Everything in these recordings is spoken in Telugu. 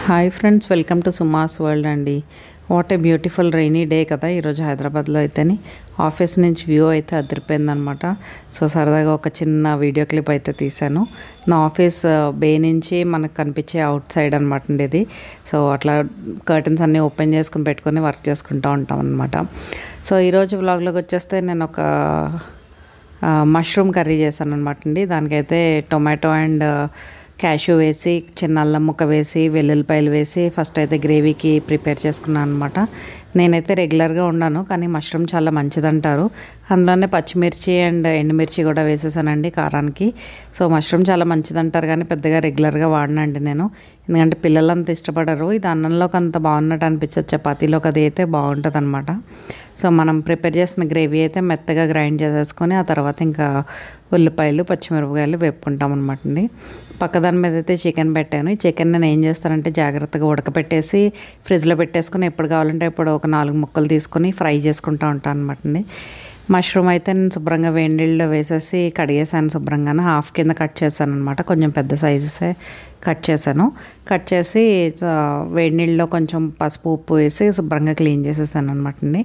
Hi friends, welcome to Suma's world అండి. What a beautiful rainy day కదా ఈరోజు హైదరాబాద్లో అయితేని. ఆఫీస్ నుంచి వ్యూ అయితే అదిరిపోయిందనమాట. సో సరదాగా ఒక చిన్న వీడియో క్లిప్ అయితే తీశాను. నా ఆఫీస్ బే నుంచి మనకు కనిపించే అవుట్ సైడ్ అనమాట అండి ఇది. సో అట్లా కర్టన్స్ అన్నీ ఓపెన్ చేసుకుని పెట్టుకొని వర్క్ చేసుకుంటూ ఉంటాం అనమాట. సో ఈరోజు వ్లాగ్లోకి వచ్చేస్తే నేను ఒక మష్రూమ్ కర్రీ చేశాను అనమాట అండి. దానికైతే టొమాటో అండ్ క్యాష్యూ వేసి, చిన్న అల్లం ముక్క వేసి, వెల్లుల్లిపాయలు వేసి ఫస్ట్ అయితే గ్రేవీకి ప్రిపేర్ చేసుకున్నాను అనమాట. నేనైతే రెగ్యులర్గా ఉన్నాను, కానీ మష్రూమ్ చాలా మంచిదంటారు. అందులోనే పచ్చిమిర్చి అండ్ ఎండుమిర్చి కూడా వేసేసానండి కారానికి. సో మష్రూమ్ చాలా మంచిదంటారు, కానీ పెద్దగా రెగ్యులర్గా వాడినండి నేను. ఎందుకంటే పిల్లలంతా ఇష్టపడరు. ఇది అన్నంలోకి అంత బాగున్నట్టు అనిపించదు, చపాతీలోకి అది అయితే బాగుంటుంది అనమాట. సో మనం ప్రిపేర్ చేసిన గ్రేవీ అయితే మెత్తగా గ్రైండ్ చేసేసుకొని ఆ తర్వాత ఇంకా ఉల్లిపాయలు, పచ్చిమిరపకాయలు వేపుకుంటాం అనమాట అండి. పక్క దాని మీద అయితే చికెన్ పెట్టాను. ఈ చికెన్ నేను ఏం చేస్తానంటే జాగ్రత్తగా ఉడకపెట్టేసి ఫ్రిడ్జ్లో పెట్టేసుకొని ఎప్పుడు కావాలంటే ఇప్పుడు ఒక 4 ముక్కలు తీసుకొని ఫ్రై చేసుకుంటూ ఉంటాను అనమాట అండి. మష్రూమ్ అయితే నేను శుభ్రంగా వేడి నీళ్ళలో వేసేసి కడిగేసాను శుభ్రంగానే. హాఫ్ కింద కట్ చేశాను అనమాట, కొంచెం పెద్ద సైజెసే కట్ చేశాను. కట్ చేసి వేడి నీళ్ళలో కొంచెం పసుపు, ఉప్పు వేసి శుభ్రంగా క్లీన్ చేసేసాను అనమాట అండి.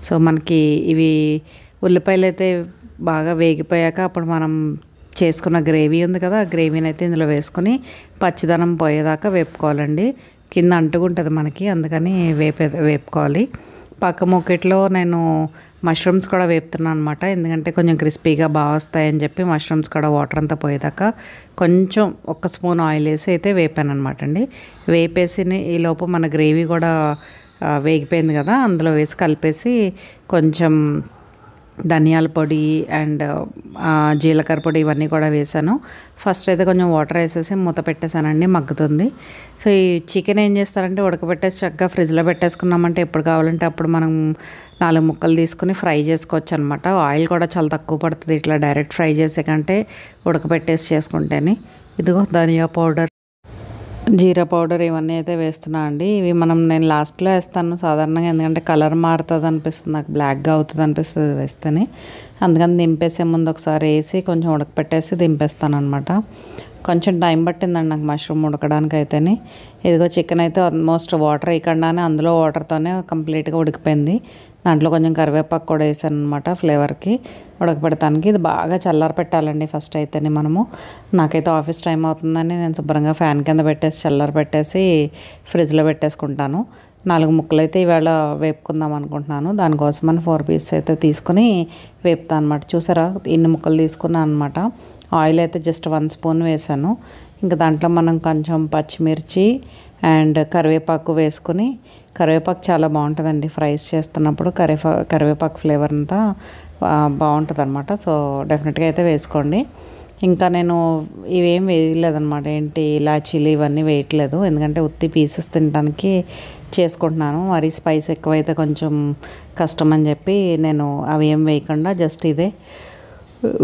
సో మనకి ఇవి ఉల్లిపాయలు అయితే బాగా వేగిపోయాక అప్పుడు మనం చేసుకున్న గ్రేవీ ఉంది కదా, ఆ గ్రేవీని అయితే ఇందులో వేసుకొని పచ్చిదనం పోయేదాకా వేపుకోవాలండి. కింద అంటుకుంటుంది మనకి, అందుకని వేపుకోవాలి. పక్క మొక్కట్లో నేను మష్రూమ్స్ కూడా వేపుతున్నాను అనమాట. ఎందుకంటే కొంచెం క్రిస్పీగా బాగా వస్తాయని చెప్పి మష్రూమ్స్ కూడా వాటర్ అంతా పోయేదాకా కొంచెం 1 స్పూన్ ఆయిల్ వేసి అయితే వేపాను అనమాట అండి. వేపేసి ఈలోపు మన గ్రేవీ కూడా వేగిపోయింది కదా, అందులో వేసి కలిపేసి కొంచెం ధనియాల పొడి అండ్ జీలకర్ర పొడి ఇవన్నీ కూడా వేసాను. ఫస్ట్ అయితే కొంచెం వాటర్ వేసేసి మూత పెట్టేశానండి, మగ్గుతుంది. సో ఈ చికెన్ ఏం చేస్తారంటే ఉడకబెట్టేసి చక్కగా ఫ్రిడ్జ్లో పెట్టేసుకున్నామంటే ఎప్పుడు కావాలంటే అప్పుడు మనం 4 ముక్కలు తీసుకుని ఫ్రై చేసుకోవచ్చు అనమాట. ఆయిల్ కూడా చాలా తక్కువ పడుతుంది ఇట్లా డైరెక్ట్ ఫ్రై చేసే కంటే ఉడకబెట్టేసి చేసుకుంటేనే. ఇదిగో ధనియా పౌడర్, జీరా పౌడర్ ఇవన్నీ అయితే వేస్తున్నా అండి. ఇవి నేను లాస్ట్లో వేస్తాను సాధారణంగా, ఎందుకంటే కలర్ మారుతుంది అనిపిస్తుంది నాకు, బ్లాక్గా అవుతుంది అనిపిస్తుంది వేస్తేనే. అందుకని దింపేసే ముందు ఒకసారి వేసి కొంచెం ఉడకపెట్టేసి దింపేస్తాను అనమాట. కొంచెం టైం పట్టిందండి నాకు మష్రూమ్ ఉడకడానికి అయితేనే. ఇదిగో చికెన్ అయితే ఆల్మోస్ట్ వాటర్ వేయకుండానే అందులో వాటర్తోనే కంప్లీట్గా ఉడికిపోయింది. దాంట్లో కొంచెం కరివేపాకు కూడా వేసాను అనమాట ఫ్లేవర్కి ఉడకపెడతానికి. ఇది బాగా చల్లారి పెట్టాలండి ఫస్ట్ అయితేనే మనము. నాకైతే ఆఫీస్ టైం అవుతుందని నేను శుభ్రంగా ఫ్యాన్ కింద పెట్టేసి చల్లారి పెట్టేసి ఫ్రిడ్జ్లో పెట్టేసుకుంటాను. 4 ముక్కలు అయితే ఇవాళ వేపుకుందాం అనుకుంటున్నాను. దానికోసమని 4 పీసెస్ అయితే తీసుకొని వేపుతాను అనమాట. చూసారా ఇన్ని ముక్కలు తీసుకున్నాను అనమాట. ఆయిల్ అయితే జస్ట్ 1 స్పూన్ వేసాను. ఇంకా దాంట్లో మనం కొంచెం పచ్చిమిర్చి అండ్ కరివేపాకు వేసుకుని, కరివేపాకు చాలా బాగుంటుందండి ఫ్రైస్ చేస్తున్నప్పుడు. కరివేపాకు ఫ్లేవర్ అంతా బాగుంటుంది అనమాట. సో డెఫినెట్గా అయితే వేసుకోండి. ఇంకా నేను ఇవేం వేయలేదన్నమాట, ఏంటి ఇలాచీలు ఇవన్నీ వేయట్లేదు, ఎందుకంటే ఉత్తి పీసెస్ తినడానికి చేసుకుంటున్నాను. మరి స్పైస్ ఎక్కువైతే కొంచెం కష్టం అని చెప్పి నేను అవి ఏం వేయకుండా జస్ట్ ఇదే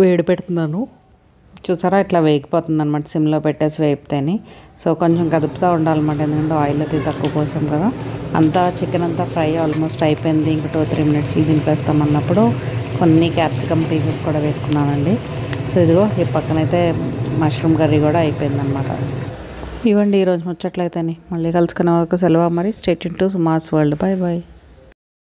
వేడి పెడుతున్నాను. చూసారా ఇట్లా వేగిపోతుంది అనమాట సిమ్లో పెట్టేసి వేపుతేని. సో కొంచెం కదుపుతూ ఉండాలన్నమాట, ఎందుకంటే ఆయిల్ అది తక్కువ పోసాం కదా. అంతా చికెన్ అంతా ఫ్రై ఆల్మోస్ట్ అయిపోయింది. ఇంకా 2-3 మినిట్స్లో దింపేస్తాం అన్నప్పుడు కొన్ని క్యాప్సికమ్ పీసెస్ కూడా వేసుకున్నానండి. సో ఇదిగో ఈ పక్కనైతే మష్రూమ్ కర్రీ కూడా అయిపోయిందనమాట. ఇవ్వండి ఈరోజు ముచ్చట్లయితేని. మళ్ళీ కలుసుకునే వరకు సెలవు మరి. Stay tuned to Suma's world. Bye bye.